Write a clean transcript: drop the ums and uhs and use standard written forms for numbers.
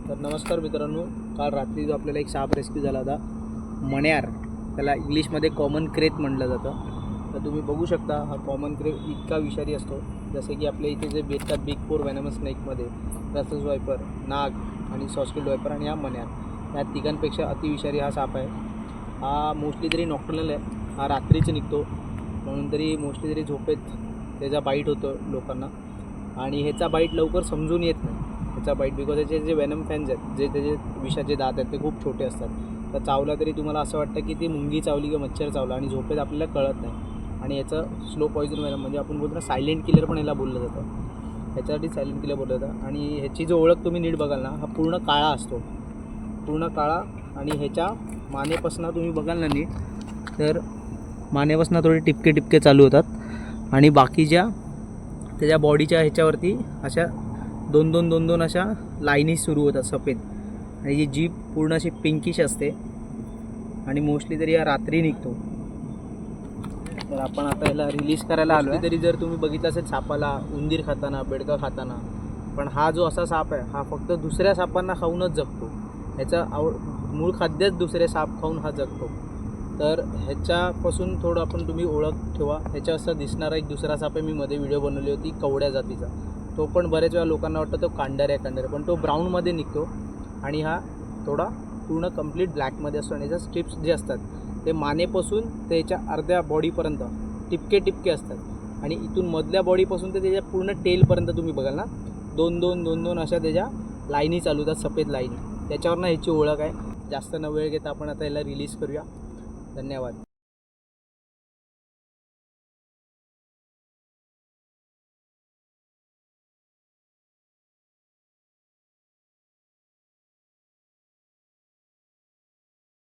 तर नमस्कार मित्रांनो, काल रात्री जो आपल्याला एक साप रेस्क्यू झाला होता मण्यार, त्याला इंग्लिशमध्ये कॉमन क्रेत म्हटलं जातं. तर तुम्ही बघू शकता हा कॉमन क्रेत इतका विषारी असतो. जसे की आपल्या इथे जे भेटतात बिग फोर व्हेनमस स्नेकमध्ये रसस वायपर, नाग आणि सॉस्किल्ड वायपर आणि हा मण्यार, या तिघांपेक्षा अतिविषारी हा साप आहे. हा मोस्टली तरी नॉक्टर्नल आहे, हा रात्रीच निघतो, म्हणून तरी मोस्टली तरी झोपेत त्याचा बाईट होतो लोकांना. आणि ह्याचा बाईट लवकर समजून येत नाही, ह्याचा बाईट, बिकॉज याचे जे वेनम फॅन्स आहेत, जे त्याचे विषाचे दात आहेत ते खूप छोटे असतात. तर चावला तरी तुम्हाला असं वाटतं की ती मुंगी चावली किंवा मच्छर चावला, आणि झोपेत आपल्याला कळत नाही. आणि याचं स्लो पॉइझन वेनम, म्हणजे आपण बोलतो ना सायलेंट किलर पण याला बोललं जातं, ह्याच्यासाठी सायलेंट किलर बोललं जातं. आणि ह्याची जो ओळख तुम्ही नीट बघाल ना, हा पूर्ण काळा असतो, पूर्ण काळा. आणि ह्याच्या मानेपासून तुम्ही बघाल ना नीट, तर मानेपासून थोडे टिपके टिपके चालू होतात, आणि बाकीच्या त्याच्या बॉडीच्या ह्याच्यावरती अशा दोन दोन अशा लाईनी सुरू होतात सफेद. आणि ही जीभ पूर्ण अशी पिंकिश असते, आणि मोस्टली तरी या रात्री निघतो. तर आपण आता याला रिलीज करायला आलो. तरी जर तुम्ही बघितलं असेल सापाला उंदीर खाताना, बेडका खाताना, पण हा जो असा साप आहे हा फक्त दुसऱ्या सापांना खाऊनच जगतो. ह्याचं मूळ खाद्यच दुसरे साप खाऊन हा जगतो. तर ह्याच्यापासून थोडं आपण तुम्ही ओळख ठेवा. ह्याच्या असं दिसणारा एक दुसरा साप आहे, मी मध्ये व्हिडिओ बनवली होती कवड्या जातीचा, तो पण बऱ्याच वेळा लोकांना वाटतं तो कांडाऱ्या, पण तो ब्राऊनमध्ये निघतो. आणि हा थोडा पूर्ण कंप्लीट ब्लॅकमध्ये असतो. आणि याच्या स्ट्रिप्स जे असतात ते मानेपासून त्याच्या अर्ध्या बॉडीपर्यंत टिपके टिपके असतात, आणि इथून मधल्या बॉडीपासून ते त्याच्या पूर्ण टेलपर्यंत तुम्ही बघाल ना, दोन दोन अशा त्याच्या लाईनी चालू होतात, सफेद लाईनी. त्याच्यावरनं ह्याची ओळख आहे. जास्त न वेळ घेता आपण आता याला रिलीज करूया. धन्यवाद.